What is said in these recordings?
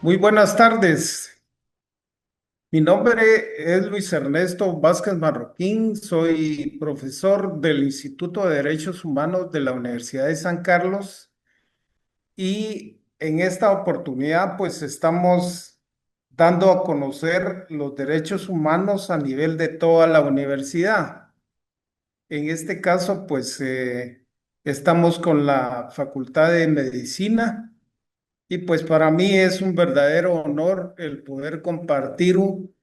Muy buenas tardes. Mi nombre es Luis Ernesto Vázquez Marroquín. Soy profesor del Instituto de Derechos Humanos de la Universidad de San Carlos y en esta oportunidad pues estamos dando a conocer los derechos humanos a nivel de toda la universidad. En este caso pues estamos con la Facultad de Medicina. Y pues para mí es un verdadero honor el poder compartir un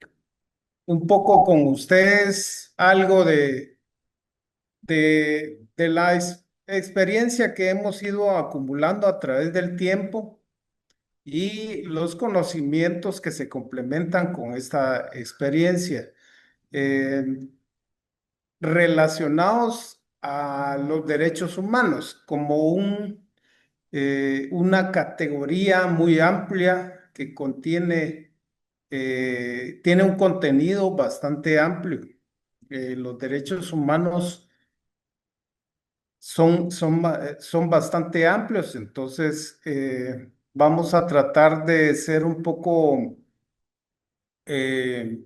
poco con ustedes algo de la experiencia que hemos ido acumulando a través del tiempo y los conocimientos que se complementan con esta experiencia eh, relacionados a los derechos humanos como una categoría muy amplia que tiene un contenido bastante amplio. Los derechos humanos son bastante amplios, entonces vamos a tratar de ser un poco, eh,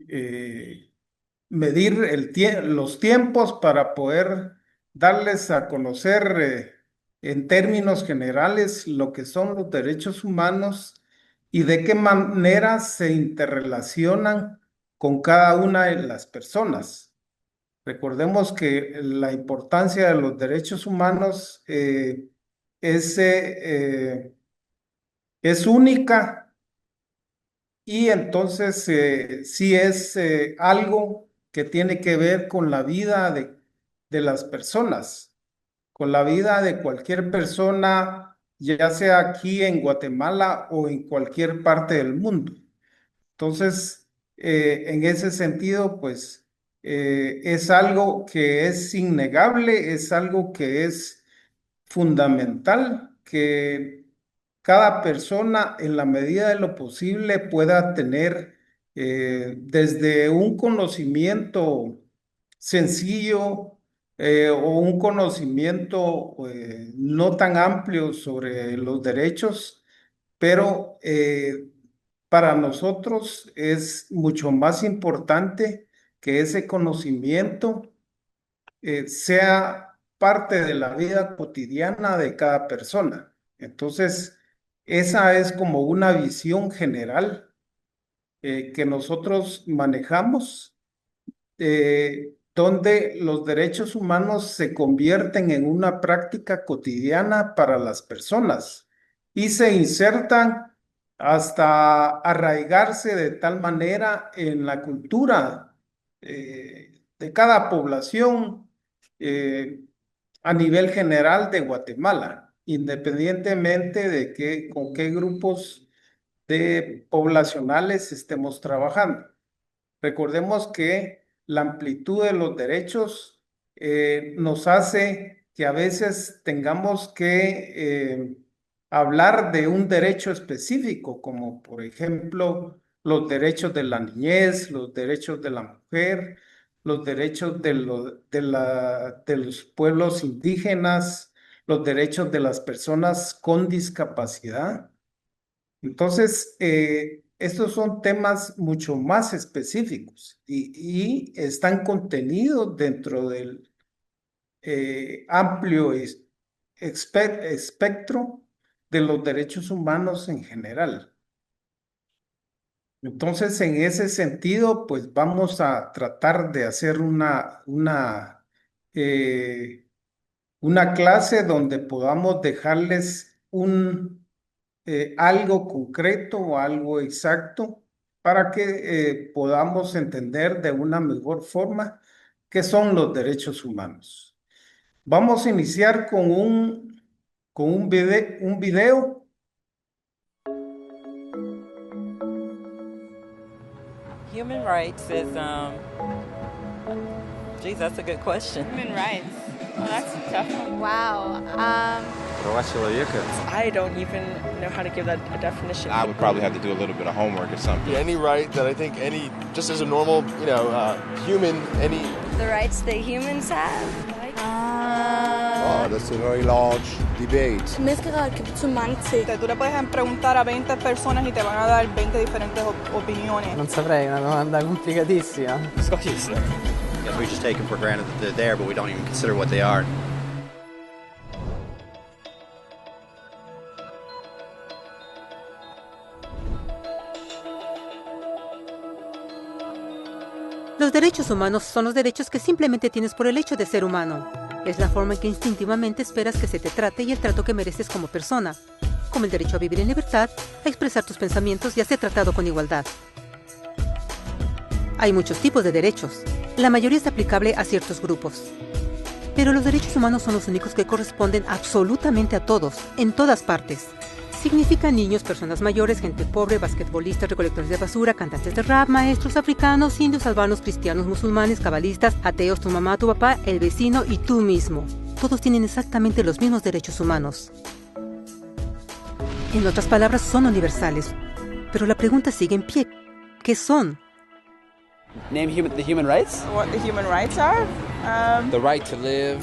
eh, medir los tiempos para poder darles a conocer en términos generales lo que son los derechos humanos y de qué manera se interrelacionan con cada una de las personas. Recordemos que la importancia de los derechos humanos es, es única y entonces sí es algo que tiene que ver con la vida de las personas, con la vida de cualquier persona, ya sea aquí en Guatemala o en cualquier parte del mundo. Entonces, en ese sentido, pues es algo que es innegable, es algo que es fundamental, que cada persona en la medida de lo posible pueda tener desde un conocimiento sencillo o un conocimiento no tan amplio sobre los derechos, pero para nosotros es mucho más importante que ese conocimiento sea parte de la vida cotidiana de cada persona. Entonces, esa es como una visión general que nosotros manejamos, donde los derechos humanos se convierten en una práctica cotidiana para las personas y se insertan hasta arraigarse de tal manera en la cultura de cada población eh, a nivel general de Guatemala, independientemente de con qué grupos de poblacionales estemos trabajando. Recordemos que la amplitud de los derechos nos hace que a veces tengamos que hablar de un derecho específico, como por ejemplo los derechos de la niñez, los derechos de la mujer, los derechos de los pueblos indígenas, los derechos de las personas con discapacidad. Entonces, estos son temas mucho más específicos y están contenidos dentro del amplio espectro de los derechos humanos en general. Entonces, en ese sentido, pues vamos a tratar de hacer eh, una clase donde podamos dejarles algo concreto o algo exacto para que podamos entender de una mejor forma qué son los derechos humanos. Vamos a iniciar con un video. Human rights is, geez, that's a good question. Human rights. Well, that's a tough one. Wow. Права человека. I don't even know how to give that a definition. I would probably have to do a little bit of homework or something. Any right that I think just as a normal, human, The rights that humans have? That's a very large debate. Menneskerettigheder kan betyde mange ting. Tú le puedes preguntar a 20 personas y te van a dar 20 diferentes opiniones. Non saprei, una domanda complicatissima. Guess we just take them for granted that they're there, but we don't even consider what they are. Los derechos humanos son los derechos que simplemente tienes por el hecho de ser humano. Es la forma en que instintivamente esperas que se te trate y el trato que mereces como persona, como el derecho a vivir en libertad, a expresar tus pensamientos y a ser tratado con igualdad. Hay muchos tipos de derechos. La mayoría es aplicable a ciertos grupos. Pero los derechos humanos son los únicos que corresponden absolutamente a todos, en todas partes. Significan niños, personas mayores, gente pobre, basquetbolistas, recolectores de basura, cantantes de rap, maestros africanos, indios, albanos, cristianos, musulmanes, cabalistas, ateos, tu mamá, tu papá, el vecino y tú mismo. Todos tienen exactamente los mismos derechos humanos. En otras palabras, son universales. Pero la pregunta sigue en pie. ¿Qué son? Name the human rights? What the human rights are? The right to live.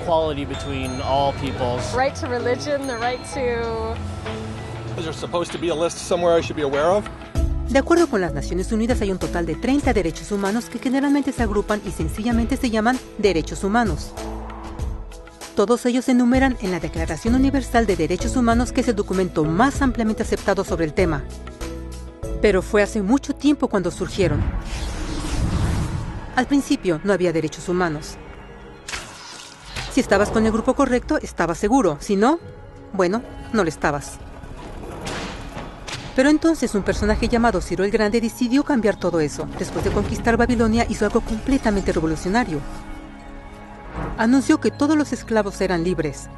Equality between all peoples. Right to religion, the right to... Is there supposed to be a list somewhere I should be aware of? De acuerdo con las Naciones Unidas, hay un total de 30 derechos humanos que generalmente se agrupan y sencillamente se llaman derechos humanos. Todos ellos se enumeran en la Declaración Universal de Derechos Humanos, que es el documento más ampliamente aceptado sobre el tema. Pero fue hace mucho tiempo cuando surgieron. Al principio no había derechos humanos. Si estabas con el grupo correcto, estabas seguro. Si no, bueno, no lo estabas. Pero entonces un personaje llamado Ciro el Grande decidió cambiar todo eso. Después de conquistar Babilonia, hizo algo completamente revolucionario. Anunció que todos los esclavos eran libres.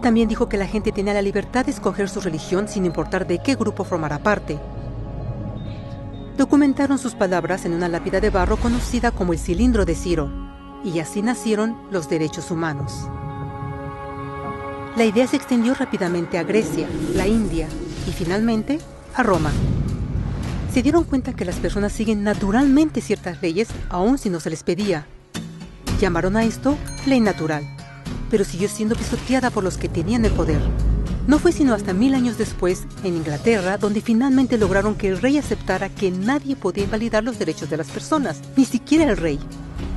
También dijo que la gente tenía la libertad de escoger su religión sin importar de qué grupo formara parte. Documentaron sus palabras en una lápida de barro conocida como el Cilindro de Ciro. Y así nacieron los derechos humanos. La idea se extendió rápidamente a Grecia, la India y finalmente a Roma. Se dieron cuenta que las personas siguen naturalmente ciertas leyes aun si no se les pedía. Llamaron a esto ley natural, pero siguió siendo pisoteada por los que tenían el poder. No fue sino hasta 1000 años después, en Inglaterra, donde finalmente lograron que el rey aceptara que nadie podía invalidar los derechos de las personas, ni siquiera el rey.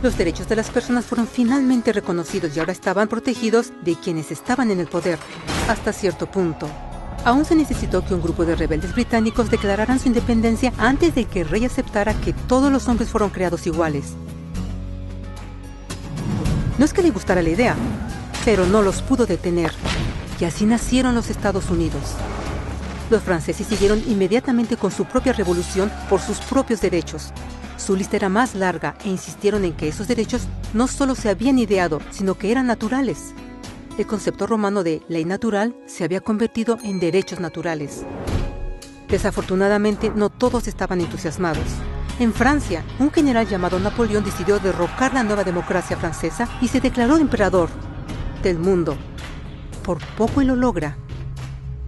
Los derechos de las personas fueron finalmente reconocidos y ahora estaban protegidos de quienes estaban en el poder, hasta cierto punto. Aún se necesitó que un grupo de rebeldes británicos declararan su independencia antes de que el rey aceptara que todos los hombres fueron creados iguales. No es que le gustara la idea, pero no los pudo detener. Y así nacieron los Estados Unidos. Los franceses siguieron inmediatamente con su propia revolución por sus propios derechos. Su lista era más larga e insistieron en que esos derechos no solo se habían ideado, sino que eran naturales. El concepto romano de ley natural se había convertido en derechos naturales. Desafortunadamente, no todos estaban entusiasmados. En Francia, un general llamado Napoleón decidió derrocar la nueva democracia francesa y se declaró emperador del mundo. Por poco y lo logra.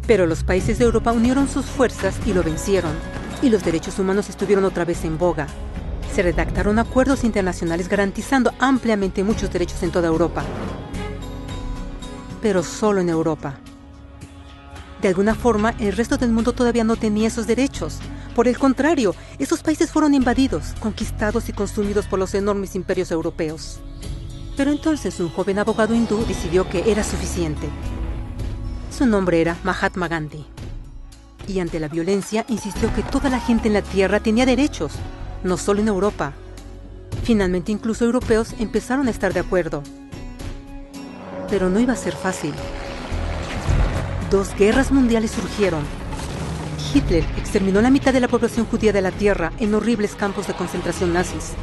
Pero los países de Europa unieron sus fuerzas y lo vencieron. Y los derechos humanos estuvieron otra vez en boga. Se redactaron acuerdos internacionales garantizando ampliamente muchos derechos en toda Europa. Pero solo en Europa. De alguna forma, el resto del mundo todavía no tenía esos derechos. Por el contrario, esos países fueron invadidos, conquistados y consumidos por los enormes imperios europeos. Pero entonces un joven abogado hindú decidió que era suficiente. Su nombre era Mahatma Gandhi. Y ante la violencia insistió que toda la gente en la tierra tenía derechos, no solo en Europa. Finalmente incluso europeos empezaron a estar de acuerdo. Pero no iba a ser fácil. 2 guerras mundiales surgieron. Hitler exterminó la mitad de la población judía de la tierra en horribles campos de concentración nazis.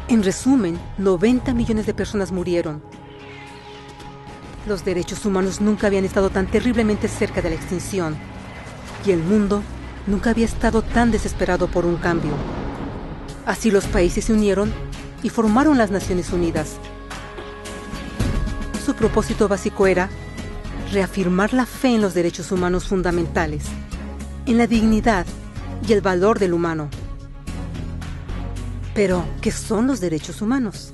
En resumen, 90 millones de personas murieron. Los derechos humanos nunca habían estado tan terriblemente cerca de la extinción. Y el mundo nunca había estado tan desesperado por un cambio. Así los países se unieron y formaron las Naciones Unidas. Su propósito básico era reafirmar la fe en los derechos humanos fundamentales, en la dignidad y el valor del humano. Pero, ¿qué son los derechos humanos?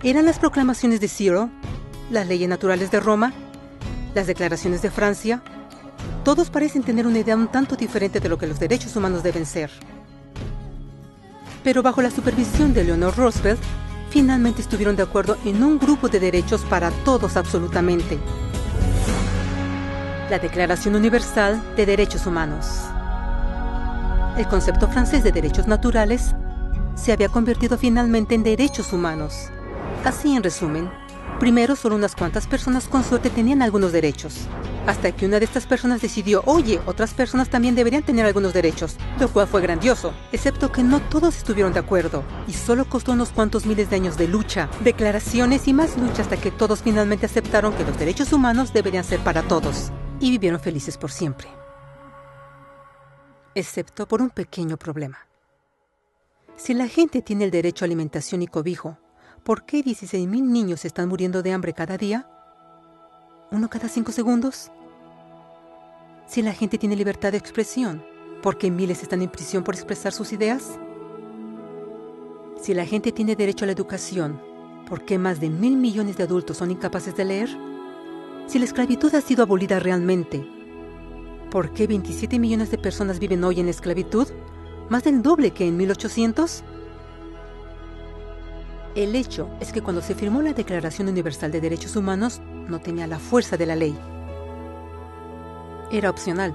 Eran las proclamaciones de Ciro, las leyes naturales de Roma, las declaraciones de Francia. Todos parecen tener una idea un tanto diferente de lo que los derechos humanos deben ser. Pero bajo la supervisión de Eleanor Roosevelt, finalmente estuvieron de acuerdo en un grupo de derechos para todos absolutamente. La Declaración Universal de Derechos Humanos. El concepto francés de derechos naturales se había convertido finalmente en derechos humanos. Así, en resumen, primero solo unas cuantas personas con suerte tenían algunos derechos, hasta que una de estas personas decidió, oye, otras personas también deberían tener algunos derechos, lo cual fue grandioso, excepto que no todos estuvieron de acuerdo, y solo costó unos cuantos miles de años de lucha, declaraciones y más lucha hasta que todos finalmente aceptaron que los derechos humanos deberían ser para todos, y vivieron felices por siempre. Excepto por un pequeño problema. Si la gente tiene el derecho a alimentación y cobijo, ¿por qué 16,000 niños están muriendo de hambre cada día? ¿Uno cada 5 segundos? Si la gente tiene libertad de expresión, ¿por qué miles están en prisión por expresar sus ideas? Si la gente tiene derecho a la educación, ¿por qué más de 1,000 millones de adultos son incapaces de leer? Si la esclavitud ha sido abolida realmente, ¿por qué 27 millones de personas viven hoy en esclavitud? ¿Más del doble que en 1800? El hecho es que cuando se firmó la Declaración Universal de Derechos Humanos, no tenía la fuerza de la ley. Era opcional.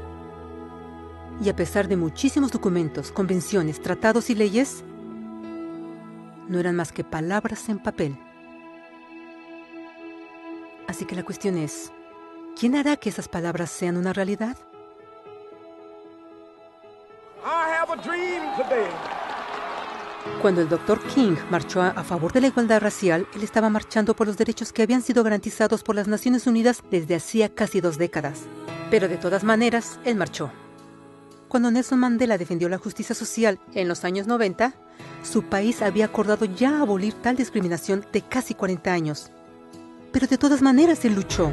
Y a pesar de muchísimos documentos, convenciones, tratados y leyes, no eran más que palabras en papel. Así que la cuestión es, ¿quién hará que esas palabras sean una realidad? Cuando el Dr. King marchó a favor de la igualdad racial, él estaba marchando por los derechos que habían sido garantizados por las Naciones Unidas desde hacía casi 2 décadas. Pero de todas maneras, él marchó. Cuando Nelson Mandela defendió la justicia social en los años 90, su país había acordado ya abolir tal discriminación de casi 40 años. Pero de todas maneras él luchó.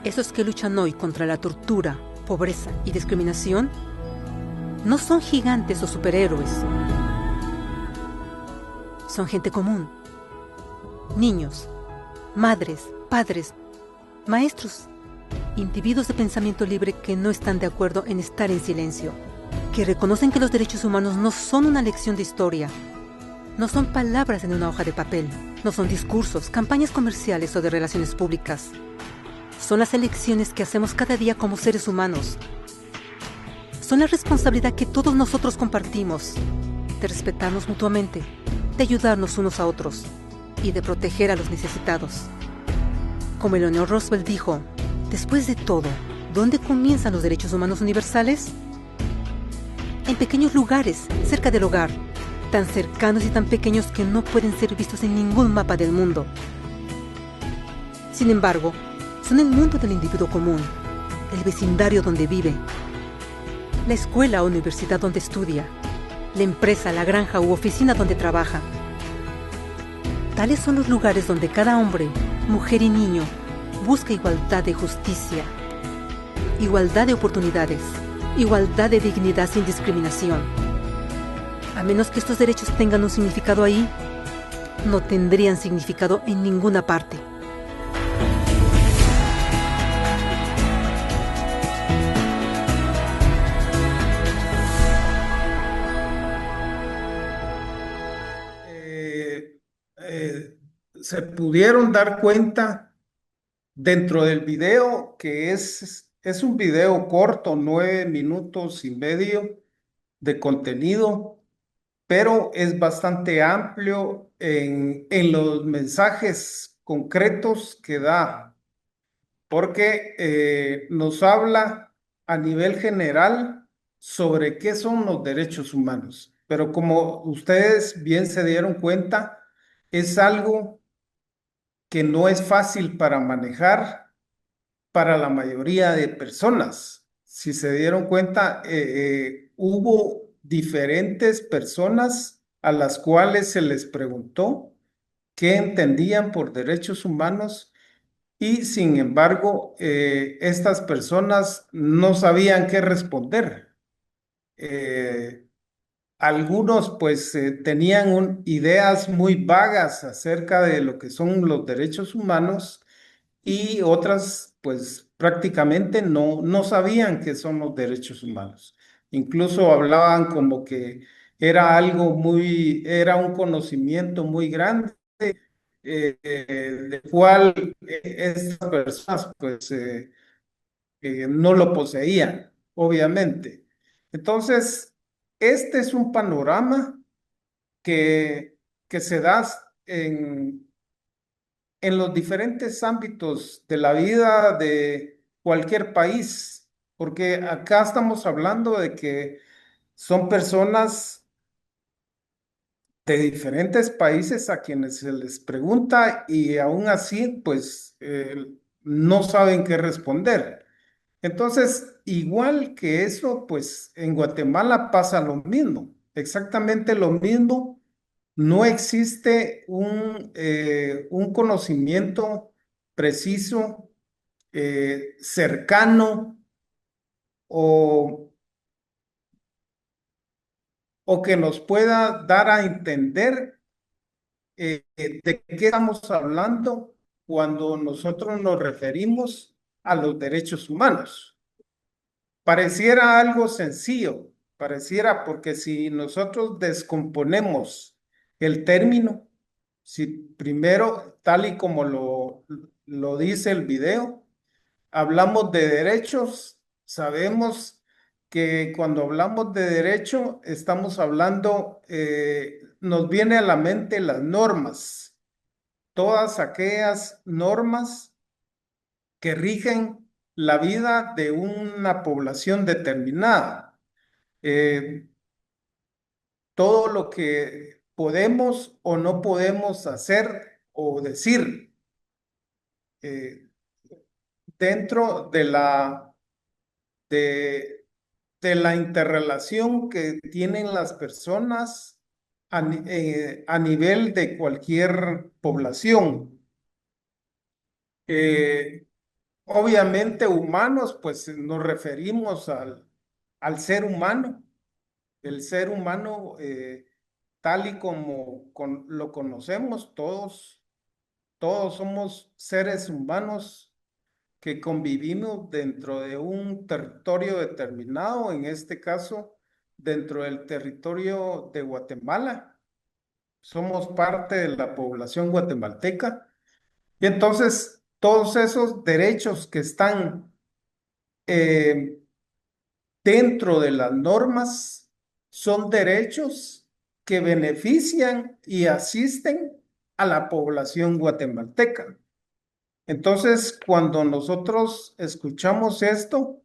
Esos que luchan hoy contra la tortura, pobreza y discriminación no son gigantes o superhéroes. Son gente común. Niños, madres, padres, maestros, individuos de pensamiento libre que no están de acuerdo en estar en silencio, que reconocen que los derechos humanos no son una lección de historia, no son palabras en una hoja de papel, no son discursos, campañas comerciales o de relaciones públicas. Son las elecciones que hacemos cada día como seres humanos. Son la responsabilidad que todos nosotros compartimos, de respetarnos mutuamente, de ayudarnos unos a otros y de proteger a los necesitados. Como Eleanor Roosevelt dijo, después de todo, ¿dónde comienzan los derechos humanos universales? En pequeños lugares, cerca del hogar, tan cercanos y tan pequeños que no pueden ser vistos en ningún mapa del mundo. Sin embargo, son el mundo del individuo común, el vecindario donde vive, la escuela o universidad donde estudia, la empresa, la granja u oficina donde trabaja. Tales son los lugares donde cada hombre, mujer y niño busca igualdad de justicia, igualdad de oportunidades, igualdad de dignidad sin discriminación. A menos que estos derechos tengan un significado ahí, no tendrían significado en ninguna parte. Se pudieron dar cuenta dentro del video, que es un video corto, 9,5 minutos de contenido, pero es bastante amplio en los mensajes concretos que da, porque nos habla a nivel general sobre qué son los derechos humanos. Pero como ustedes bien se dieron cuenta, es algo que no es fácil para manejar para la mayoría de personas. Si se dieron cuenta, hubo diferentes personas a las cuales se les preguntó qué entendían por derechos humanos y sin embargo, estas personas no sabían qué responder. algunos pues tenían ideas muy vagas acerca de lo que son los derechos humanos y otras pues prácticamente no sabían qué son los derechos humanos. Incluso hablaban como que era un conocimiento muy grande, del cual estas personas pues no lo poseían, obviamente. Entonces, este es un panorama que, que se da en, en los diferentes ámbitos de la vida de cualquier país, porque acá estamos hablando de que son personas de diferentes países a quienes se les pregunta y aún así, pues, no saben qué responder. Entonces, igual que eso, pues en Guatemala pasa lo mismo, exactamente lo mismo. No existe un conocimiento preciso, cercano o, o que nos pueda dar a entender de qué estamos hablando cuando nosotros nos referimos a los derechos humanos. Pareciera algo sencillo, pareciera porque si nosotros descomponemos el término, si primero, tal y como lo dice el video, hablamos de derechos, sabemos que cuando hablamos de derecho estamos hablando, nos viene a la mente las normas, todas aquellas normas que rigen la vida de una población determinada. Todo lo que podemos o no podemos hacer o decir dentro de, de la interrelación que tienen las personas a nivel de cualquier población. Obviamente humanos, pues nos referimos al ser humano. El ser humano, tal y como lo conocemos, todos somos seres humanos que convivimos dentro de un territorio determinado, en este caso, dentro del territorio de Guatemala. Somos parte de la población guatemalteca. Y entonces, todos esos derechos que están eh, dentro de las normas son derechos que benefician y asisten a la población guatemalteca. Entonces, cuando nosotros escuchamos esto,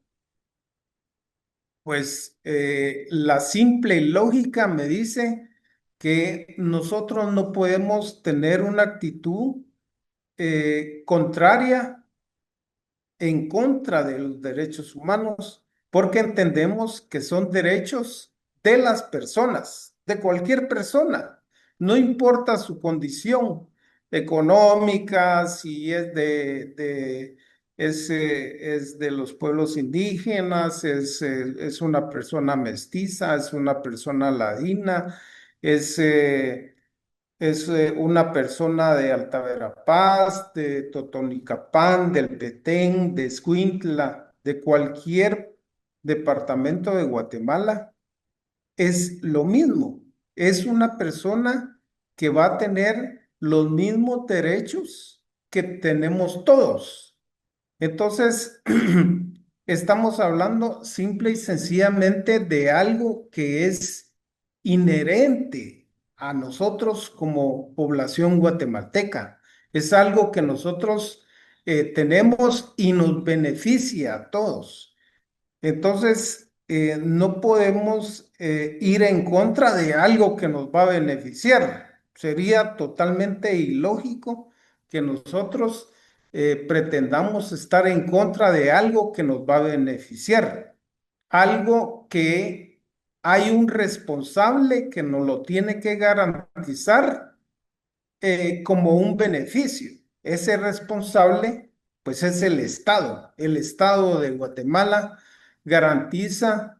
pues la simple lógica me dice que nosotros no podemos tener una actitud contraria en contra de los derechos humanos, porque entendemos que son derechos de las personas, de cualquier persona, no importa su condición económica, si es de los pueblos indígenas, es una persona mestiza, es una persona ladina, es... es una persona de Alta Verapaz, de Totonicapán, del Petén, de Escuintla, de cualquier departamento de Guatemala. Es lo mismo. Es una persona que va a tener los mismos derechos que tenemos todos. Entonces, estamos hablando simple y sencillamente de algo que es inherente a nosotros como población guatemalteca. Es algo que nosotros tenemos y nos beneficia a todos. Entonces, no podemos ir en contra de algo que nos va a beneficiar. Sería totalmente ilógico que nosotros pretendamos estar en contra de algo que nos va a beneficiar. Algo que hay un responsable que nos lo tiene que garantizar como un beneficio. Ese responsable, pues es el Estado. El Estado de Guatemala garantiza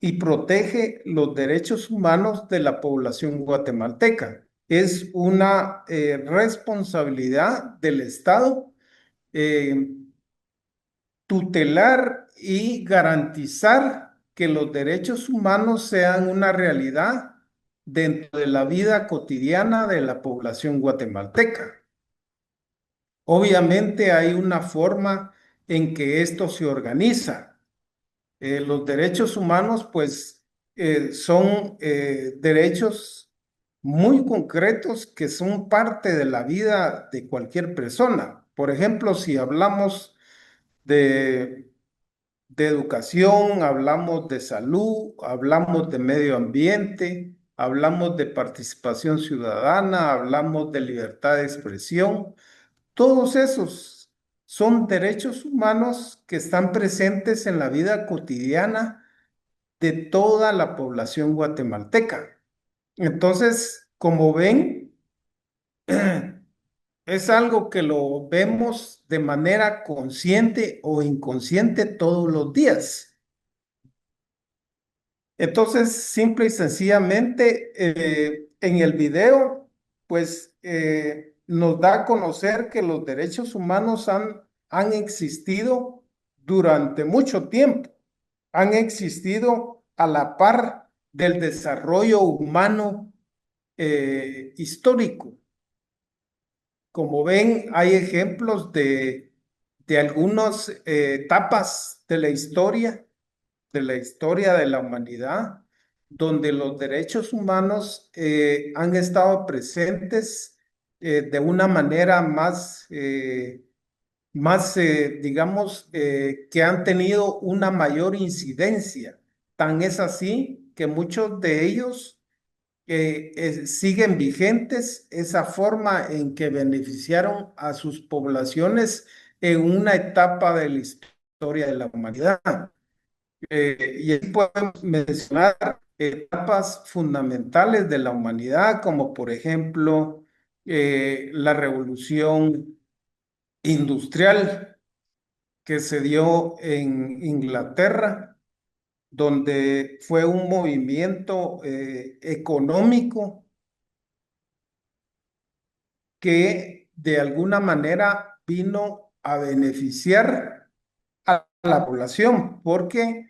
y protege los derechos humanos de la población guatemalteca. Es una responsabilidad del Estado eh, tutelar y garantizar que los derechos humanos sean una realidad dentro de la vida cotidiana de la población guatemalteca. Obviamente hay una forma en que esto se organiza. Los derechos humanos, pues, son derechos muy concretos que son parte de la vida de cualquier persona. Por ejemplo, si hablamos de educación, hablamos de salud, hablamos de medio ambiente, hablamos de participación ciudadana, hablamos de libertad de expresión. Todos esos son derechos humanos que están presentes en la vida cotidiana de toda la población guatemalteca. Entonces, como ven, es algo que lo vemos de manera consciente o inconsciente todos los días. Entonces, simple y sencillamente, en el video, pues nos da a conocer que los derechos humanos han existido durante mucho tiempo, han existido a la par del desarrollo humano histórico. Como ven, hay ejemplos de algunas etapas de la historia de la humanidad, donde los derechos humanos han estado presentes de una manera digamos, que han tenido una mayor incidencia. Tan es así que muchos de ellos siguen vigentes, esa forma en que beneficiaron a sus poblaciones en una etapa de la historia de la humanidad. Y ahí podemos mencionar etapas fundamentales de la humanidad, como por ejemplo la revolución industrial que se dio en Inglaterra, donde fue un movimiento económico que de alguna manera vino a beneficiar a la población, porque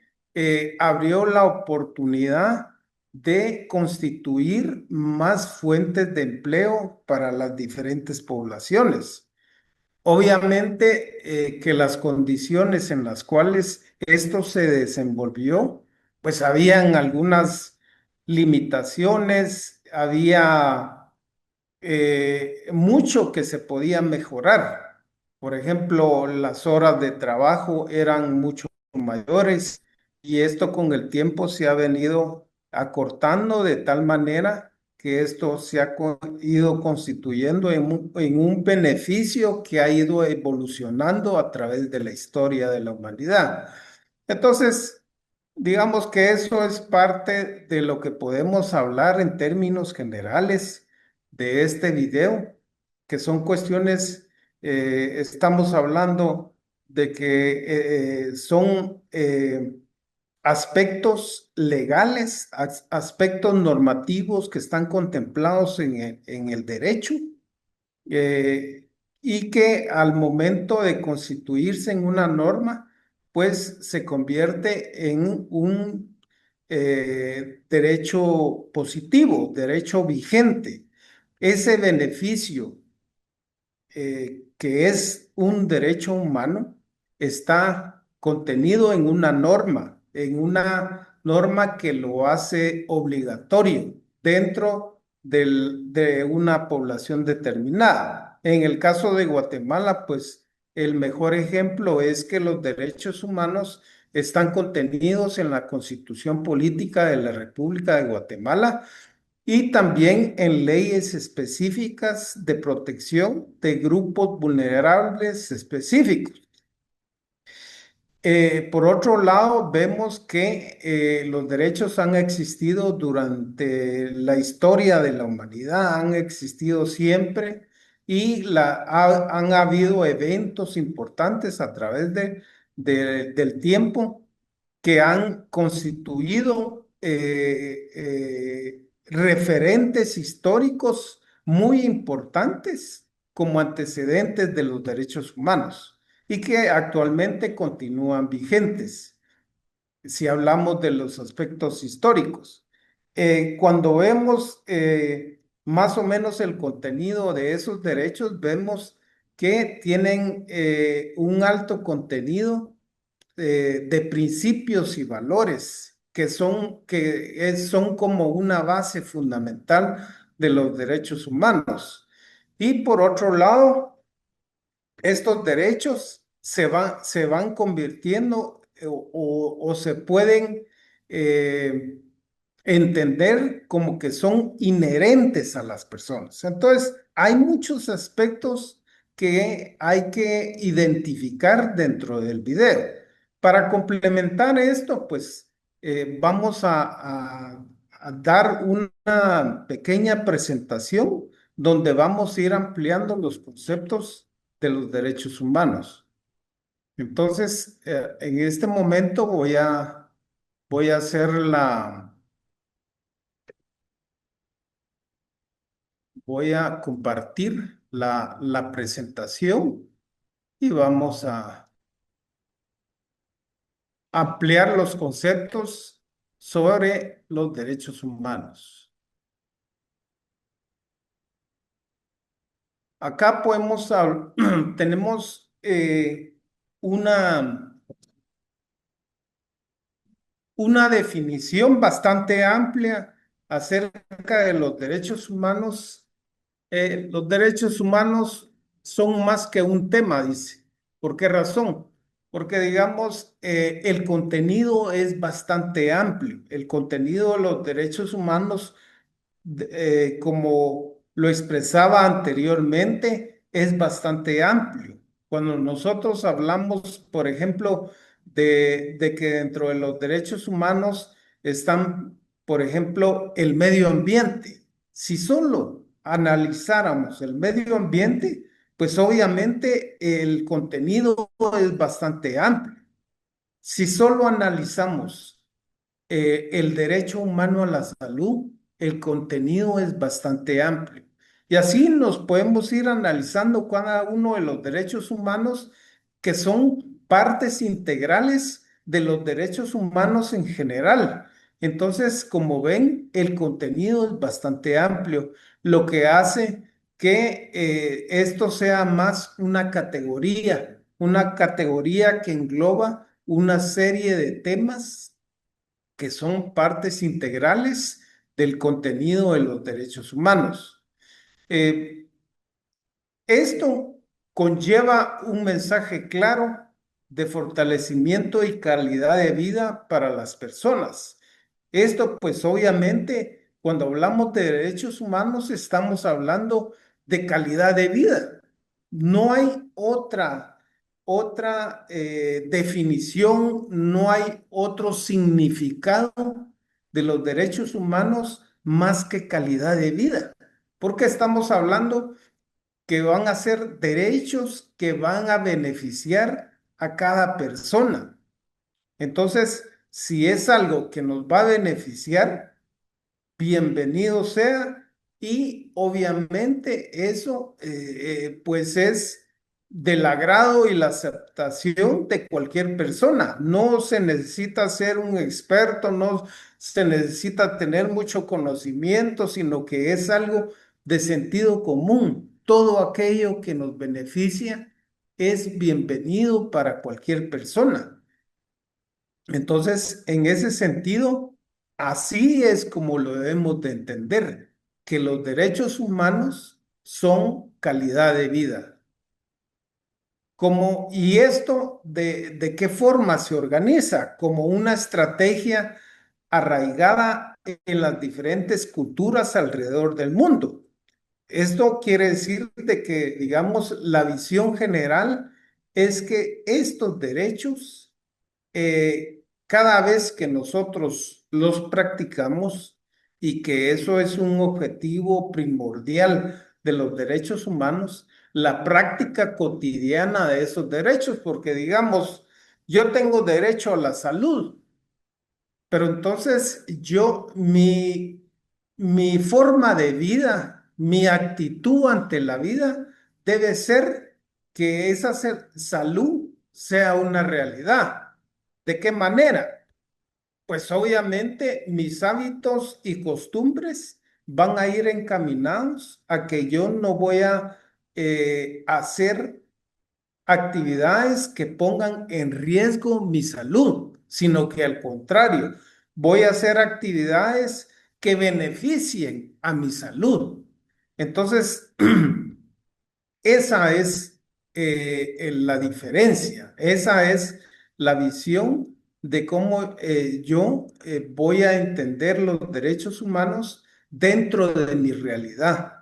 abrió la oportunidad de constituir más fuentes de empleo para las diferentes poblaciones. Obviamente que las condiciones en las cuales esto se desenvolvió, pues habían algunas limitaciones, había mucho que se podía mejorar. Por ejemplo, las horas de trabajo eran mucho mayores y esto con el tiempo se ha venido acortando de tal manera que esto se ha ido constituyendo en un beneficio que ha ido evolucionando a través de la historia de la humanidad. Entonces, digamos que eso es parte de lo que podemos hablar en términos generales de este video, que son cuestiones, estamos hablando de que son aspectos legales, aspectos normativos que están contemplados en el derecho y que al momento de constituirse en una norma, pues se convierte en un derecho positivo, derecho vigente. Ese beneficio que es un derecho humano, está contenido en una norma que lo hace obligatorio dentro de una población determinada. En el caso de Guatemala, pues el mejor ejemplo es que los derechos humanos están contenidos en la Constitución Política de la República de Guatemala y también en leyes específicas de protección de grupos vulnerables específicos. Por otro lado, vemos que los derechos han existido durante la historia de la humanidad, han existido siempre y han habido eventos importantes a través del tiempo que han constituido referentes históricos muy importantes como antecedentes de los derechos humanos y que actualmente continúan vigentes, si hablamos de los aspectos históricos. Cuando vemos más o menos el contenido de esos derechos, vemos que tienen un alto contenido de principios y valores son como una base fundamental de los derechos humanos. Y por otro lado, estos derechos se van convirtiendo o se pueden entender como que son inherentes a las personas. Entonces, hay muchos aspectos que hay que identificar dentro del video. Para complementar esto, pues vamos a dar una pequeña presentación donde vamos a ir ampliando los conceptos de los derechos humanos. Entonces, en este momento voy a hacer voy a compartir la presentación y vamos a ampliar los conceptos sobre los derechos humanos. Acá tenemos una definición bastante amplia acerca de los derechos humanos. Los derechos humanos son más que un tema, dice. ¿Por qué razón? Porque, digamos, el contenido es bastante amplio. El contenido de los derechos humanos, como lo expresaba anteriormente, es bastante amplio. Cuando nosotros hablamos, por ejemplo, de que dentro de los derechos humanos están, por ejemplo, el medio ambiente. Si solo analizáramos el medio ambiente, pues obviamente el contenido es bastante amplio. Si solo analizamos el derecho humano a la salud, el contenido es bastante amplio. Y así nos podemos ir analizando cada uno de los derechos humanos que son partes integrales de los derechos humanos en general. Entonces, como ven, el contenido es bastante amplio, lo que hace que esto sea más una categoría que engloba una serie de temas que son partes integrales del contenido de los derechos humanos. Esto conlleva un mensaje claro de fortalecimiento y calidad de vida para las personas. Esto, pues obviamente, cuando hablamos de derechos humanos, estamos hablando de calidad de vida. No hay otra definición, no hay otro significado de los derechos humanos más que calidad de vida, porque estamos hablando que van a ser derechos que van a beneficiar a cada persona. Entonces, si es algo que nos va a beneficiar, bienvenido sea, y obviamente eso pues es del agrado y la aceptación de cualquier persona. No se necesita ser un experto, no se necesita tener mucho conocimiento, sino que es algo de sentido común. Todo aquello que nos beneficia es bienvenido para cualquier persona. Entonces, en ese sentido, así es como lo debemos de entender, que los derechos humanos son calidad de vida. ¿Y esto de qué forma se organiza? Como una estrategia arraigada en las diferentes culturas alrededor del mundo. Esto quiere decir de que, digamos, la visión general es que estos derechos, cada vez que nosotros los practicamos, y que eso es un objetivo primordial de los derechos humanos, la práctica cotidiana de esos derechos, porque digamos, yo tengo derecho a la salud, Pero entonces mi forma de vida, mi actitud ante la vida debe ser que esa salud sea una realidad. ¿De qué manera? Pues obviamente mis hábitos y costumbres van a ir encaminados a que yo no voy a hacer actividades que pongan en riesgo mi salud, sino que al contrario, voy a hacer actividades que beneficien a mi salud. Entonces, esa es la diferencia, esa es la visión de cómo yo voy a entender los derechos humanos dentro de mi realidad.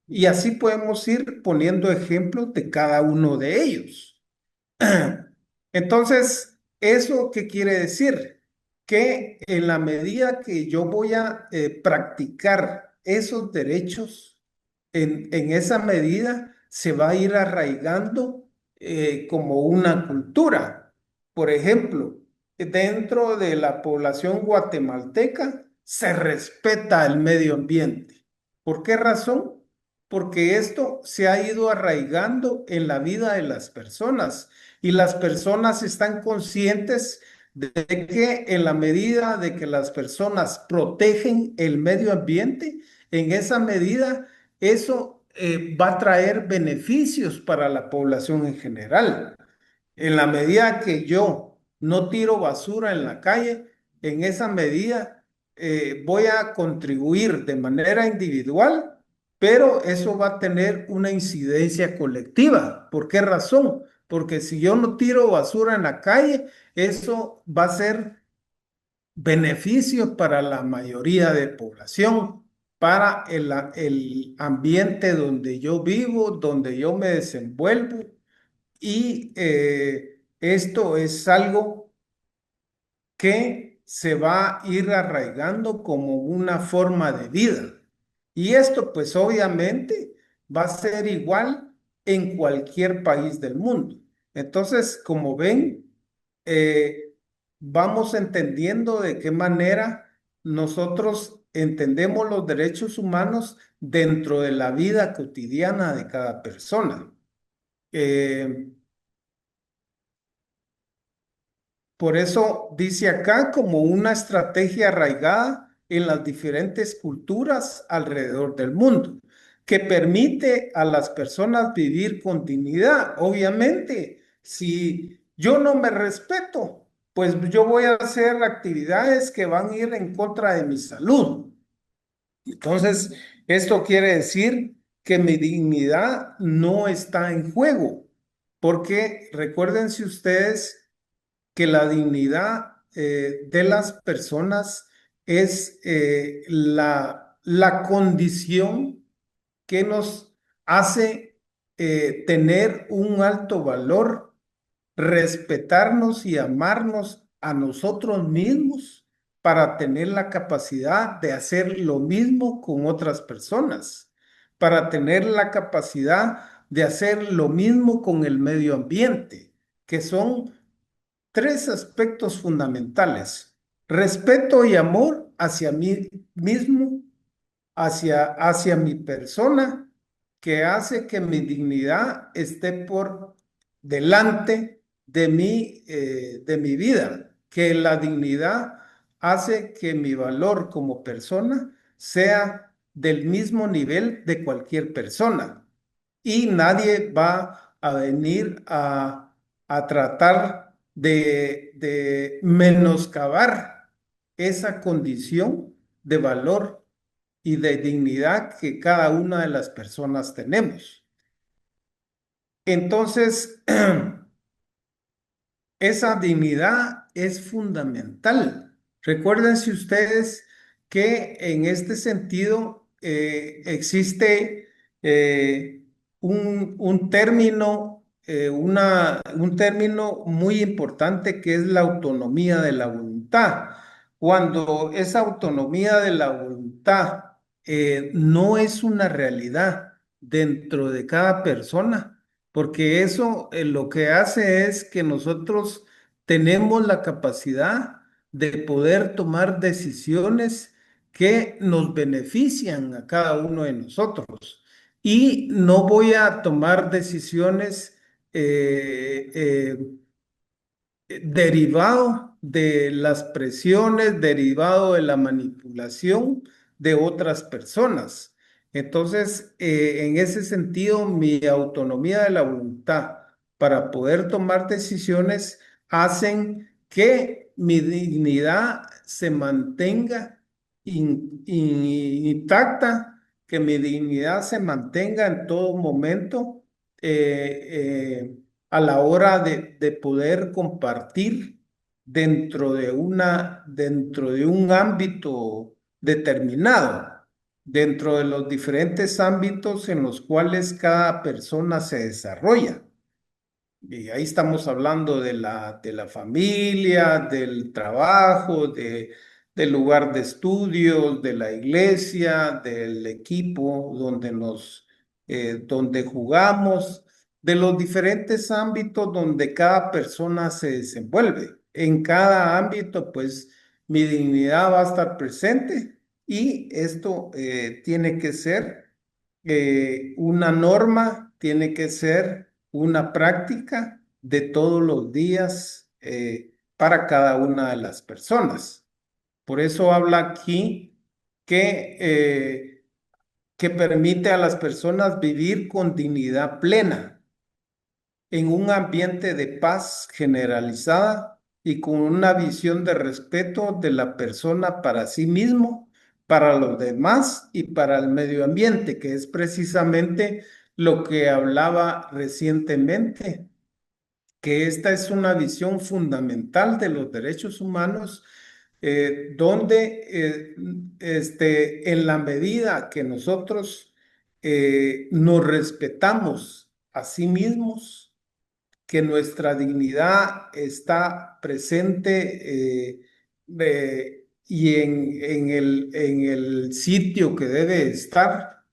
Y así podemos ir poniendo ejemplos de cada uno de ellos. Entonces, ¿eso qué quiere decir? Que en la medida que yo voy a practicar esos derechos, en esa medida se va a ir arraigando como una cultura. Por ejemplo, dentro de la población guatemalteca se respeta el medio ambiente. ¿Por qué razón? Porque esto se ha ido arraigando en la vida de las personas y las personas están conscientes de que en la medida de que las personas protegen el medio ambiente, en esa medida eso va a traer beneficios para la población en general. En la medida que yo no tiro basura en la calle, en esa medida voy a contribuir de manera individual, pero eso va a tener una incidencia colectiva. ¿Por qué razón? Porque si yo no tiro basura en la calle, eso va a ser beneficio para la mayoría de población, para el ambiente donde yo vivo, donde yo me desenvuelvo. Y esto es algo que se va a ir arraigando como una forma de vida. Y esto pues obviamente va a ser igual en cualquier país del mundo. Entonces, como ven, vamos entendiendo de qué manera nosotros entendemos los derechos humanos dentro de la vida cotidiana de cada persona. Por eso dice acá como una estrategia arraigada en las diferentes culturas alrededor del mundo, que permite a las personas vivir con dignidad. Obviamente, si yo no me respeto, pues yo voy a hacer actividades que van a ir en contra de mi salud. Entonces, esto quiere decir que mi dignidad no está en juego, porque recuérdense ustedes que la dignidad de las personas es la condición que nos hace tener un alto valor, respetarnos y amarnos a nosotros mismos para tener la capacidad de hacer lo mismo con otras personas, para tener la capacidad de hacer lo mismo con el medio ambiente, que son tres aspectos fundamentales: respeto y amor hacia mí mismo, hacia mi persona, que hace que mi dignidad esté por delante de mi vida, que la dignidad hace que mi valor como persona sea del mismo nivel de cualquier persona y nadie va a venir a tratar de menoscabar esa condición de valor y de dignidad que cada una de las personas tenemos. Entonces, esa dignidad es fundamental. Recuérdense ustedes que en este sentido existe un término, un término muy importante que es la autonomía de la voluntad. Cuando esa autonomía de la voluntad no es una realidad dentro de cada persona, porque eso lo que hace es que nosotros tenemos la capacidad de poder tomar decisiones que nos benefician a cada uno de nosotros. Y no voy a tomar decisiones derivado de las presiones, derivado de la manipulación de otras personas. Entonces, en ese sentido, mi autonomía de la voluntad para poder tomar decisiones hacen que mi dignidad se mantenga intacta, que mi dignidad se mantenga en todo momento. A la hora de poder compartir dentro de un ámbito determinado, dentro de los diferentes ámbitos en los cuales cada persona se desarrolla. Y ahí estamos hablando de la familia, del trabajo, del lugar de estudios, de la iglesia, del equipo donde jugamos, de los diferentes ámbitos donde cada persona se desenvuelve. En cada ámbito, pues, mi dignidad va a estar presente y esto tiene que ser una norma, tiene que ser una práctica de todos los días para cada una de las personas. Por eso habla aquí que permite a las personas vivir con dignidad plena en un ambiente de paz generalizada y con una visión de respeto de la persona para sí mismo, para los demás y para el medio ambiente, que es precisamente lo que hablaba recientemente, que esta es una visión fundamental de los derechos humanos, donde en la medida que nosotros nos respetamos a sí mismos, que nuestra dignidad está presente y en el sitio que debe estar,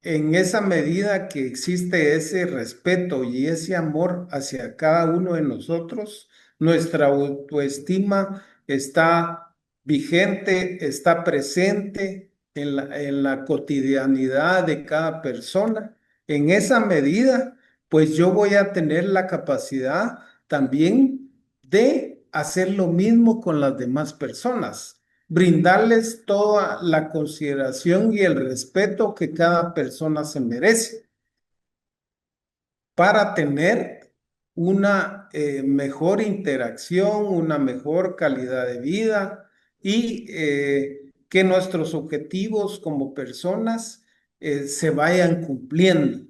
en esa medida que existe ese respeto y ese amor hacia cada uno de nosotros, nuestra autoestima está vigente, está presente en la cotidianidad de cada persona. En esa medida, pues yo voy a tener la capacidad también de hacer lo mismo con las demás personas, brindarles toda la consideración y el respeto que cada persona se merece para tener una mejor interacción, una mejor calidad de vida y que nuestros objetivos como personas se vayan cumpliendo.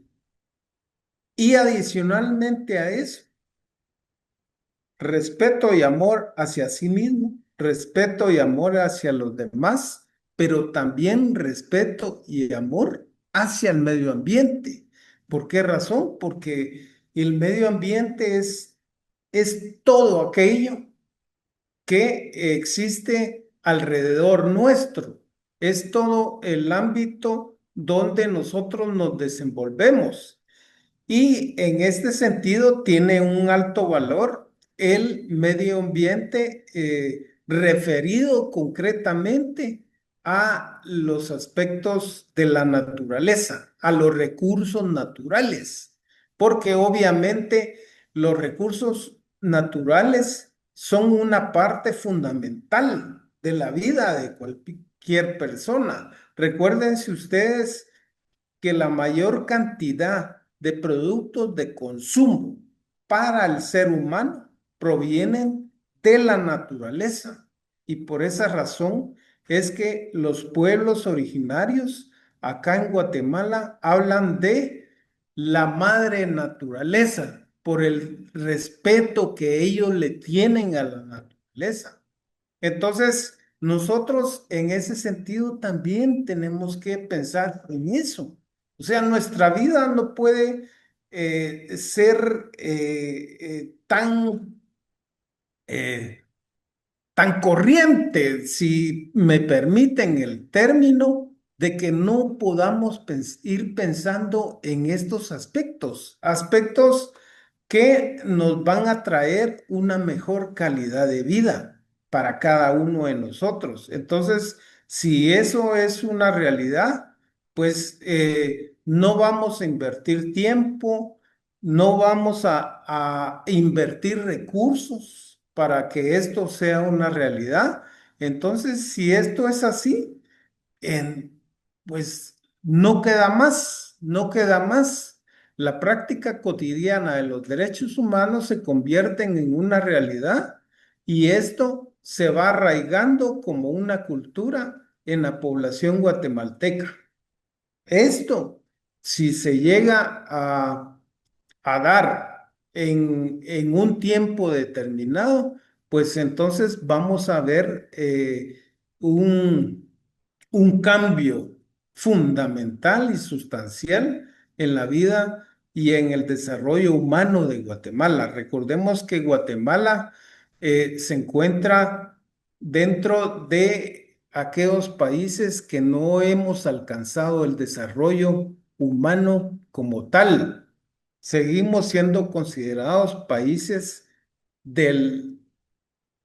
Y adicionalmente a eso, respeto y amor hacia sí mismo, respeto y amor hacia los demás, pero también respeto y amor hacia el medio ambiente. ¿Por qué razón? Porque el medio ambiente es todo aquello que existe alrededor nuestro, es todo el ámbito donde nosotros nos desenvolvemos. Y en este sentido tiene un alto valor el medio ambiente referido concretamente a los aspectos de la naturaleza, a los recursos naturales, porque obviamente los recursos naturales son una parte fundamental de la vida de cualquier persona. Recuérdense ustedes que la mayor cantidad de productos de consumo para el ser humano provienen de la naturaleza. Y por esa razón es que los pueblos originarios acá en Guatemala hablan de la madre naturaleza por el respeto que ellos le tienen a la naturaleza. Entonces, nosotros en ese sentido también tenemos que pensar en eso. O sea, nuestra vida no puede ser tan corriente, si me permiten el término, de que no podamos ir pensando en estos aspectos que nos van a traer una mejor calidad de vida. para cada uno de nosotros. Entonces, si eso es una realidad, pues no vamos a invertir tiempo, no vamos a invertir recursos para que esto sea una realidad. Entonces, si esto es así, pues no queda más, no queda más. La práctica cotidiana de los derechos humanos se convierten en una realidad y esto se va arraigando como una cultura en la población guatemalteca. Esto, si se llega a dar en un tiempo determinado, pues entonces vamos a ver un, un cambio fundamental y sustancial en la vida y en el desarrollo humano de Guatemala. Recordemos que Guatemala se encuentra dentro de aquellos países que no hemos alcanzado el desarrollo humano como tal. Seguimos siendo considerados países del...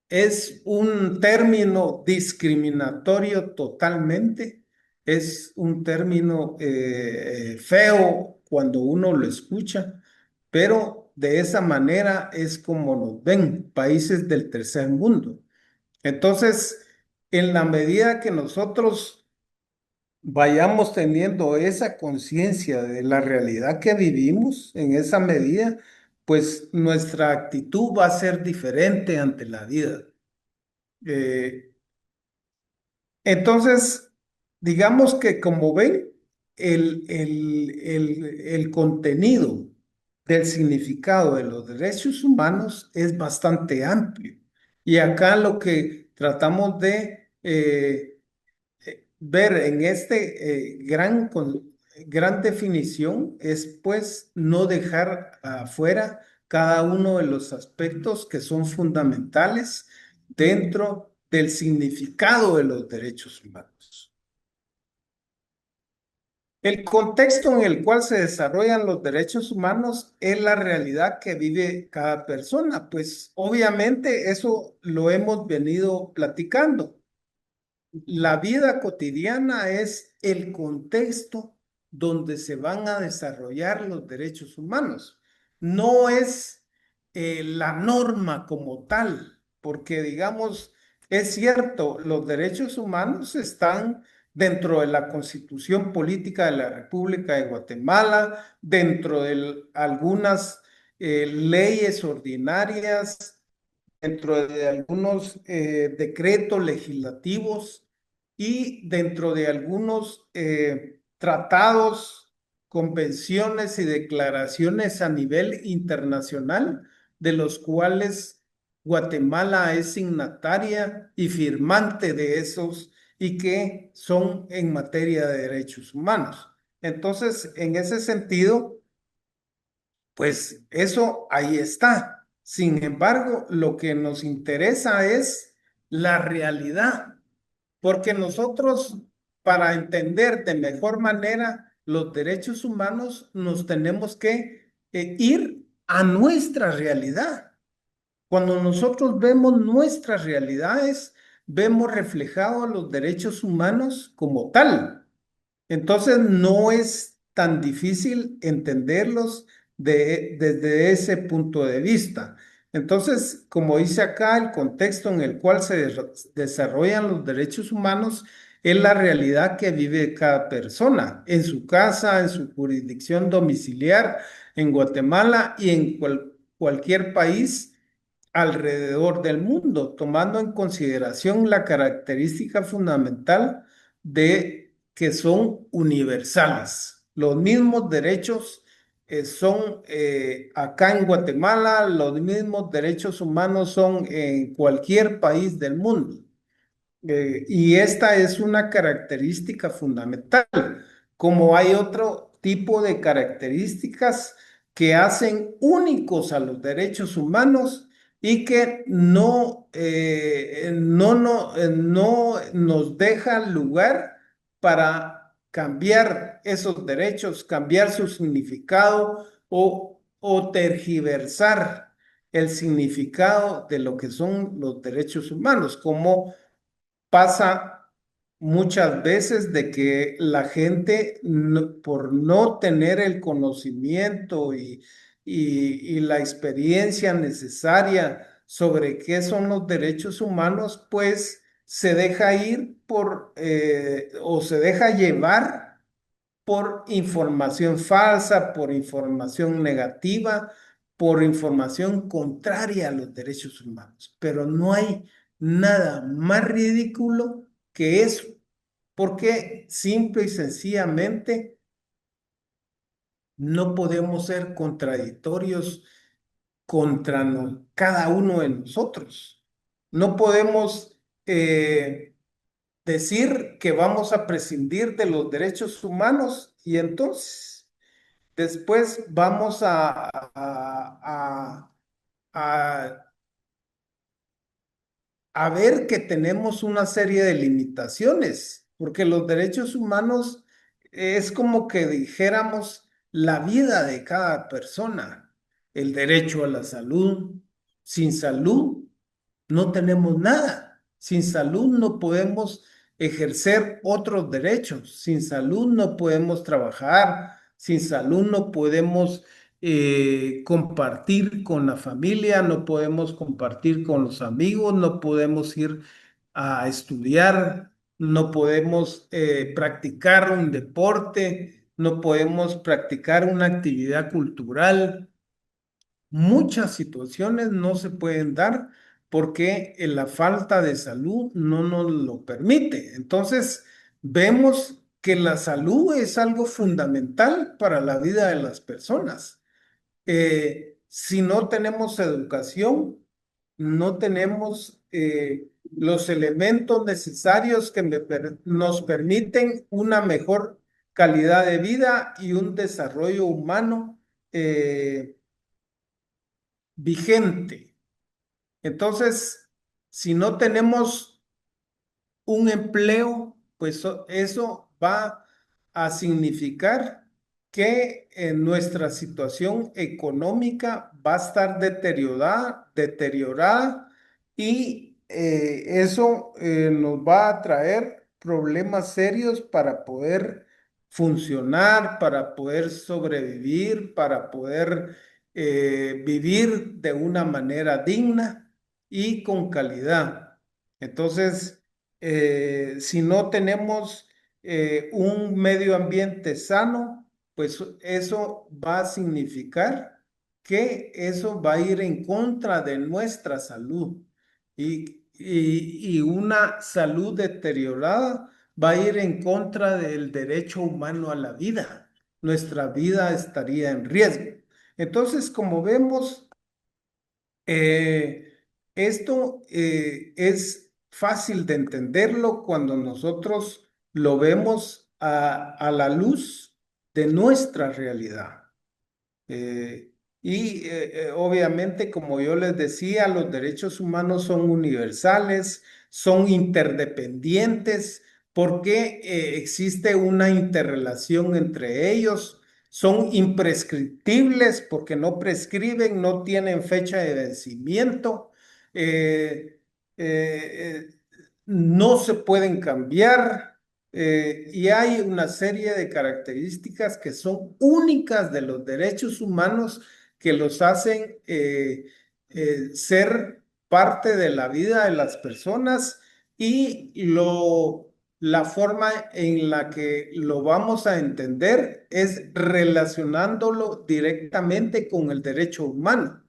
Es un término discriminatorio totalmente, es un término feo cuando uno lo escucha, pero de esa manera es como nos ven países del tercer mundo. Entonces, en la medida que nosotros vayamos teniendo esa conciencia de la realidad que vivimos, en esa medida, pues nuestra actitud va a ser diferente ante la vida. Eh, entonces, digamos que como ven, el contenido del significado de los derechos humanos es bastante amplio. Y acá lo que tratamos de ver en este gran definición es pues no dejar afuera cada uno de los aspectos que son fundamentales dentro del significado de los derechos humanos. El contexto en el cual se desarrollan los derechos humanos es la realidad que vive cada persona, pues obviamente eso lo hemos venido platicando. La vida cotidiana es el contexto donde se van a desarrollar los derechos humanos. No es la norma como tal, porque digamos, es cierto, los derechos humanos están dentro de la Constitución Política de la República de Guatemala, dentro de algunas leyes ordinarias, dentro de algunos decretos legislativos y dentro de algunos tratados, convenciones y declaraciones a nivel internacional, de los cuales Guatemala es signataria y firmante de esos y que son en materia de derechos humanos. Entonces, en ese sentido, pues eso ahí está. Sin embargo, lo que nos interesa es la realidad, porque nosotros, para entender de mejor manera los derechos humanos, nos tenemos que ir a nuestra realidad. Cuando nosotros vemos nuestras realidades, vemos reflejados los derechos humanos como tal. Entonces, no es tan difícil entenderlos desde ese punto de vista. Entonces, como dice acá, el contexto en el cual se desarrollan los derechos humanos es la realidad que vive cada persona en su casa, en su jurisdicción domiciliar, en Guatemala y en cualquier país alrededor del mundo, tomando en consideración la característica fundamental de que son universales. Los mismos derechos son acá en Guatemala, los mismos derechos humanos son en cualquier país del mundo. Y esta es una característica fundamental, como hay otro tipo de características que hacen únicos a los derechos humanos y que no nos deja lugar para cambiar esos derechos, cambiar su significado o tergiversar el significado de lo que son los derechos humanos, como pasa muchas veces de que la gente, por no tener el conocimiento y la experiencia necesaria sobre qué son los derechos humanos, pues se deja ir o se deja llevar por información falsa, por información negativa, por información contraria a los derechos humanos. Pero no hay nada más ridículo que eso, porque simple y sencillamente no podemos ser contradictorios contra cada uno de nosotros. No podemos decir que vamos a prescindir de los derechos humanos y entonces después vamos a ver que tenemos una serie de limitaciones, porque los derechos humanos es como que dijéramos la vida de cada persona, el derecho a la salud. Sin salud no tenemos nada. Sin salud no podemos ejercer otros derechos. Sin salud no podemos trabajar. Sin salud no podemos compartir con la familia, no podemos compartir con los amigos, no podemos ir a estudiar, no podemos practicar un deporte, no podemos practicar una actividad cultural. Muchas situaciones no se pueden dar porque la falta de salud no nos lo permite. Entonces, vemos que la salud es algo fundamental para la vida de las personas. Si no tenemos educación, no tenemos los elementos necesarios que nos permiten una mejor calidad de vida y un desarrollo humano vigente. Entonces, si no tenemos un empleo, pues eso va a significar que nuestra situación económica va a estar deteriorada y eso nos va a traer problemas serios para poder funcionar, para poder sobrevivir, para poder vivir de una manera digna y con calidad. Entonces, si no tenemos un medio ambiente sano, pues eso va a significar que eso va a ir en contra de nuestra salud y una salud deteriorada va a ir en contra del derecho humano a la vida. Nuestra vida estaría en riesgo. Entonces, como vemos, esto es fácil de entenderlo cuando nosotros lo vemos a la luz de nuestra realidad. Obviamente, como yo les decía, los derechos humanos son universales, son interdependientes, porque existe una interrelación entre ellos. Son imprescriptibles porque no prescriben, no tienen fecha de vencimiento, no se pueden cambiar y hay una serie de características que son únicas de los derechos humanos que los hacen ser parte de la vida de las personas y la forma en la que lo vamos a entender es relacionándolo directamente con el derecho humano.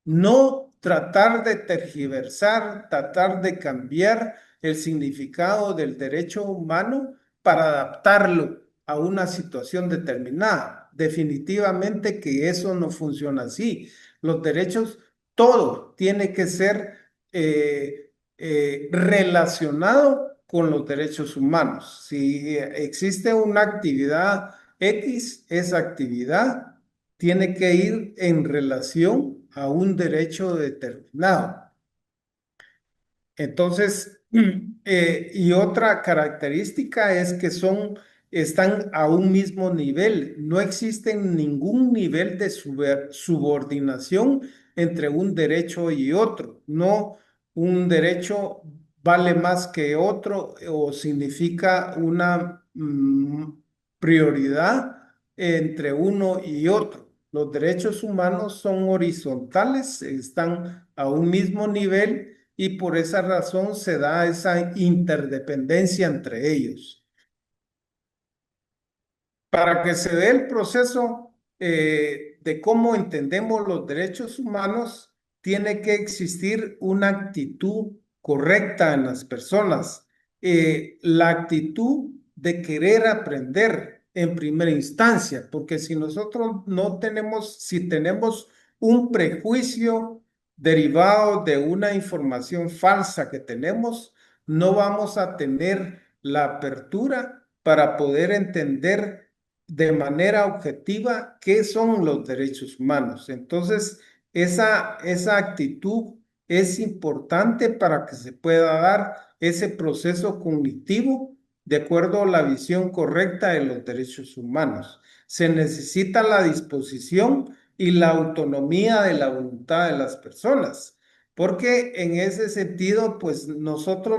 No tratar de tergiversar, tratar de cambiar el significado del derecho humano para adaptarlo a una situación determinada. Definitivamente que eso no funciona así. Los derechos, todo tiene que ser relacionado con los derechos humanos. Si existe una actividad X, esa actividad tiene que ir en relación a un derecho determinado. Entonces, y otra característica es que están a un mismo nivel. No existe ningún nivel de subordinación entre un derecho y otro. No un derecho vale más que otro o significa una prioridad entre uno y otro. Los derechos humanos son horizontales, están a un mismo nivel y por esa razón se da esa interdependencia entre ellos. Para que se dé el proceso de cómo entendemos los derechos humanos, tiene que existir una actitud correcta en las personas. La actitud de querer aprender en primera instancia, porque si nosotros no tenemos, si tenemos un prejuicio derivado de una información falsa que tenemos, no vamos a tener la apertura para poder entender de manera objetiva qué son los derechos humanos. Entonces, esa actitud es importante para que se pueda dar ese proceso cognitivo de acuerdo a la visión correcta de los derechos humanos. Se necesita la disposición y la autonomía de la voluntad de las personas, porque en ese sentido, pues nosotros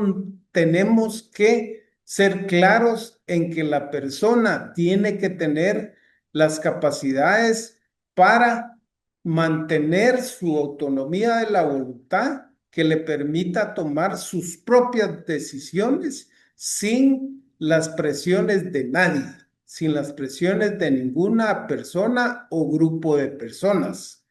tenemos que ser claros en que la persona tiene que tener las capacidades para mantener su autonomía de la voluntad que le permita tomar sus propias decisiones sin las presiones de nadie, sin las presiones de ninguna persona o grupo de personas.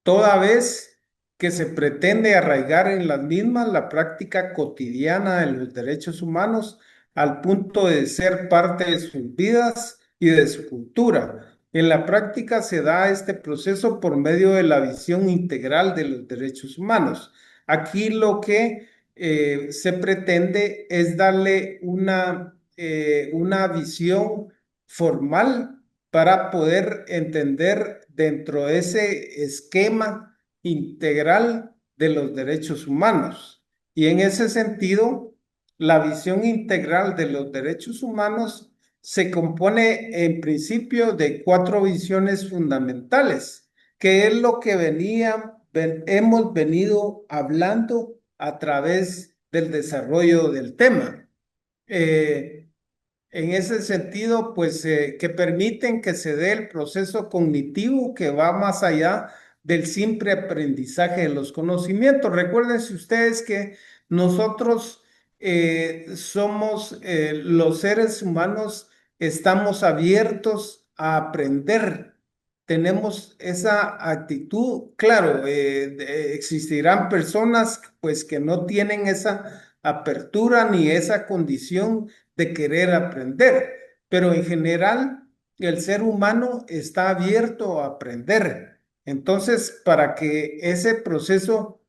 Toda vez que se pretende arraigar en las mismas la práctica cotidiana de los derechos humanos al punto de ser parte de sus vidas y de su cultura. En la práctica se da este proceso por medio de la visión integral de los derechos humanos. Aquí lo que se pretende es darle una visión formal para poder entender dentro de ese esquema integral de los derechos humanos. Y en ese sentido, la visión integral de los derechos humanos se compone en principio de 4 visiones fundamentales, que es lo que hemos venido hablando a través del desarrollo del tema. En ese sentido, pues que permiten que se dé el proceso cognitivo que va más allá del simple aprendizaje de los conocimientos. Recuérdense ustedes que nosotros somos los seres humanos, estamos abiertos a aprender. Tenemos esa actitud. Claro, existirán personas pues que no tienen esa apertura ni esa condición de querer aprender, pero en general el ser humano está abierto a aprender. Entonces, para que ese proceso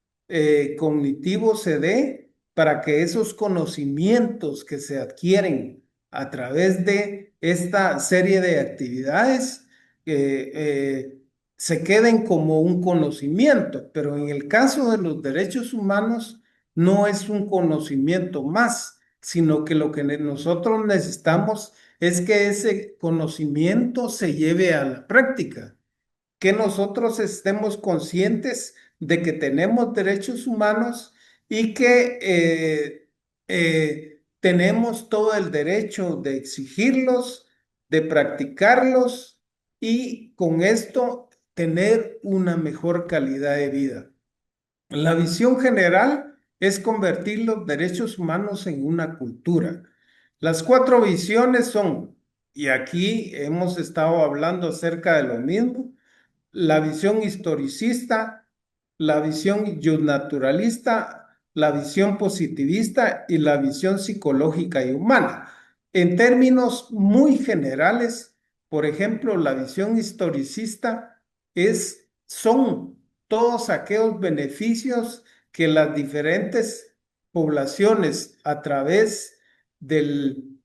cognitivo se dé, para que esos conocimientos que se adquieren a través de esta serie de actividades se queden como un conocimiento, pero en el caso de los derechos humanos no es un conocimiento más, sino que lo que nosotros necesitamos es que ese conocimiento se lleve a la práctica, que nosotros estemos conscientes de que tenemos derechos humanos y que tenemos todo el derecho de exigirlos, de practicarlos y con esto tener una mejor calidad de vida. La visión general es convertir los derechos humanos en una cultura. Las 4 visiones son, y aquí hemos estado hablando acerca de lo mismo, la visión historicista, la visión naturalista, la visión positivista y la visión psicológica y humana. En términos muy generales, por ejemplo, la visión historicista son todos aquellos beneficios que las diferentes poblaciones a través el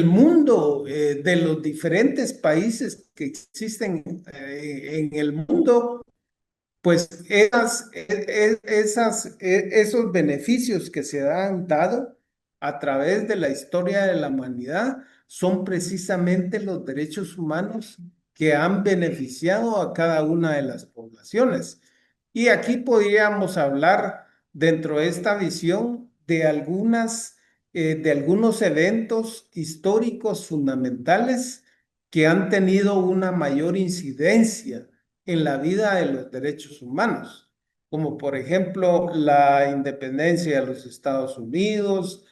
mundo, de los diferentes países que existen en el mundo, pues esos beneficios que se han dado a través de la historia de la humanidad son precisamente los derechos humanos que han beneficiado a cada una de las poblaciones. Y aquí podríamos hablar dentro de esta visión de algunos eventos históricos fundamentales que han tenido una mayor incidencia en la vida de los derechos humanos, como por ejemplo la independencia de los Estados Unidos,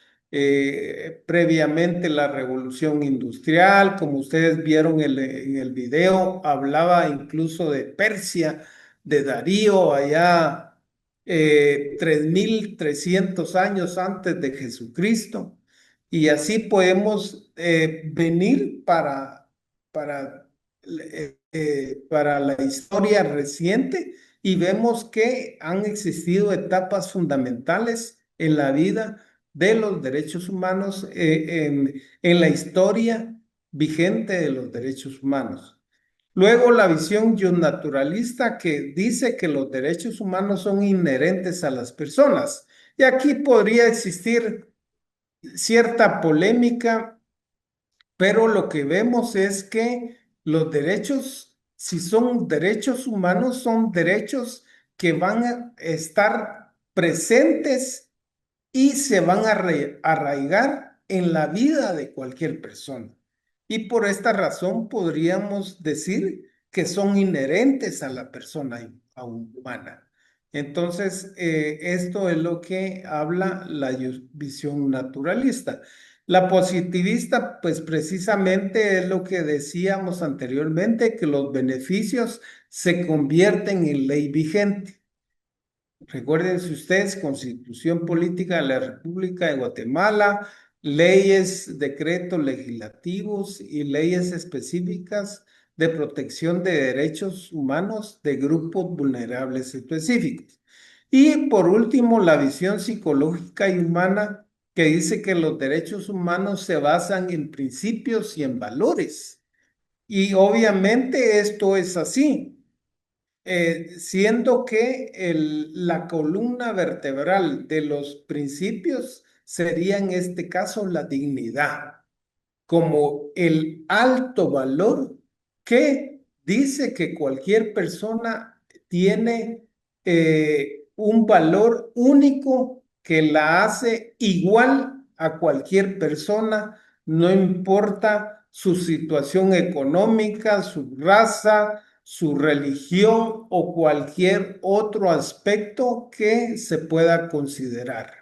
previamente la Revolución Industrial, como ustedes vieron en el video, hablaba incluso de Persia, de Darío, allá 3.300 años antes de Jesucristo. Y así podemos venir para la historia reciente y vemos que han existido etapas fundamentales en la vida de los derechos humanos, en la historia vigente de los derechos humanos. Luego la visión naturalista que dice que los derechos humanos son inherentes a las personas. Y aquí podría existir cierta polémica, pero lo que vemos es que los derechos, si son derechos humanos, son derechos que van a estar presentes y se van a arraigar en la vida de cualquier persona. Y por esta razón podríamos decir que son inherentes a la persona humana. Entonces, esto es lo que habla la visión naturalista. La positivista, pues precisamente es lo que decíamos anteriormente, que los beneficios se convierten en ley vigente. Recuérdense ustedes, Constitución Política de la República de Guatemala, leyes, decretos legislativos y leyes específicas de protección de derechos humanos de grupos vulnerables específicos. Y por último, la visión psicológica y humana que dice que los derechos humanos se basan en principios y en valores. Y obviamente esto es así. Siendo que la columna vertebral de los principios sería en este caso la dignidad, como el alto valor que dice que cualquier persona tiene un valor único que la hace igual a cualquier persona, no importa su situación económica, su raza, su religión o cualquier otro aspecto que se pueda considerar.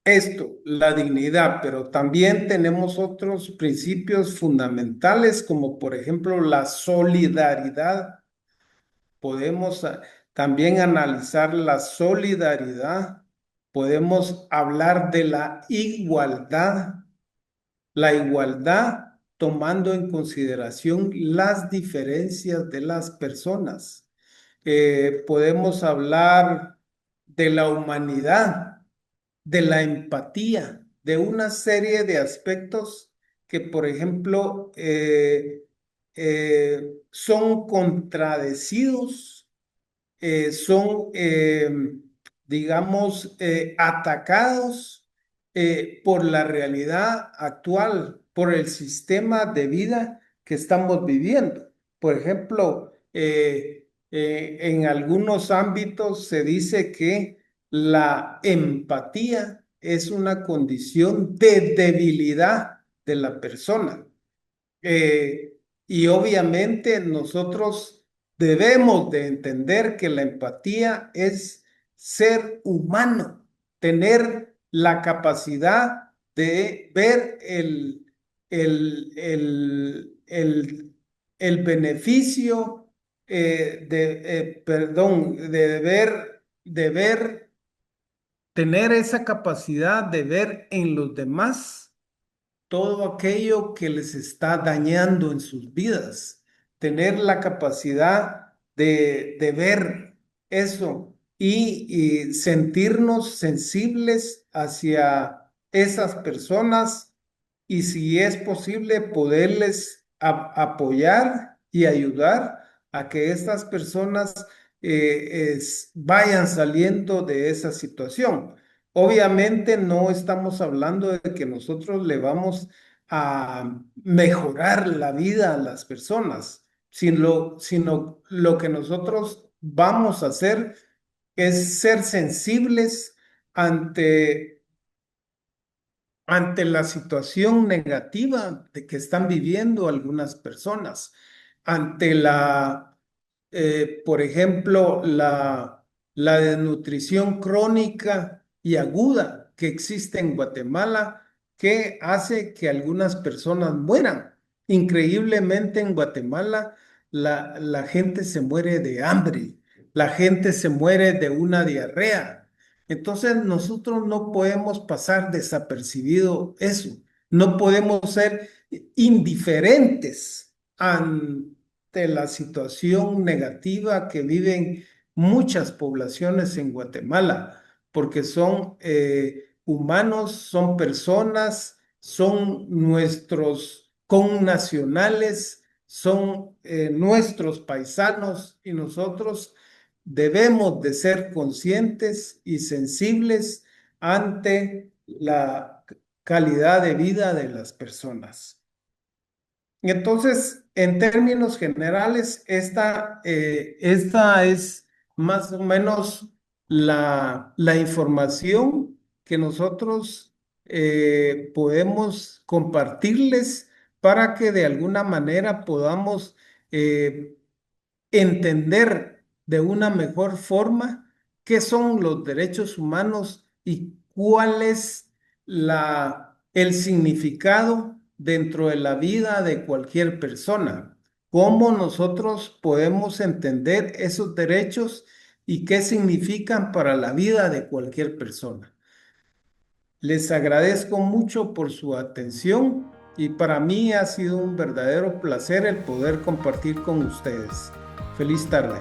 Esto, la dignidad, pero también tenemos otros principios fundamentales como por ejemplo la solidaridad. Podemos también analizar la solidaridad, podemos hablar de la igualdad tomando en consideración las diferencias de las personas. Podemos hablar de la humanidad, de la empatía, de una serie de aspectos que, por ejemplo, son contradecidos, son, digamos, atacados por la realidad actual, por el sistema de vida que estamos viviendo. Por ejemplo, en algunos ámbitos se dice que la empatía es una condición de debilidad de la persona. Y obviamente nosotros debemos de entender que la empatía es ser humano, tener la capacidad de ver el beneficio, tener esa capacidad de ver en los demás todo aquello que les está dañando en sus vidas, tener la capacidad de ver eso y sentirnos sensibles hacia esas personas y si es posible poderles apoyar y ayudar a que estas personas vayan saliendo de esa situación. Obviamente no estamos hablando de que nosotros le vamos a mejorar la vida a las personas, sino lo que nosotros vamos a hacer es ser sensibles ante la situación negativa de que están viviendo algunas personas, ante por ejemplo, la desnutrición crónica y aguda que existe en Guatemala, que hace que algunas personas mueran. Increíblemente en Guatemala, la gente se muere de hambre, la gente se muere de una diarrea. Entonces nosotros no podemos pasar desapercibido eso, no podemos ser indiferentes ante la situación negativa que viven muchas poblaciones en Guatemala, porque son humanos, son personas, son nuestros connacionales, son nuestros paisanos y nosotros debemos de ser conscientes y sensibles ante la calidad de vida de las personas. Entonces, en términos generales, esta es más o menos la información que nosotros podemos compartirles para que de alguna manera podamos entender de una mejor forma qué son los derechos humanos y cuál es el significado dentro de la vida de cualquier persona. Cómo nosotros podemos entender esos derechos y qué significan para la vida de cualquier persona. Les agradezco mucho por su atención y para mí ha sido un verdadero placer el poder compartir con ustedes. Feliz tarde.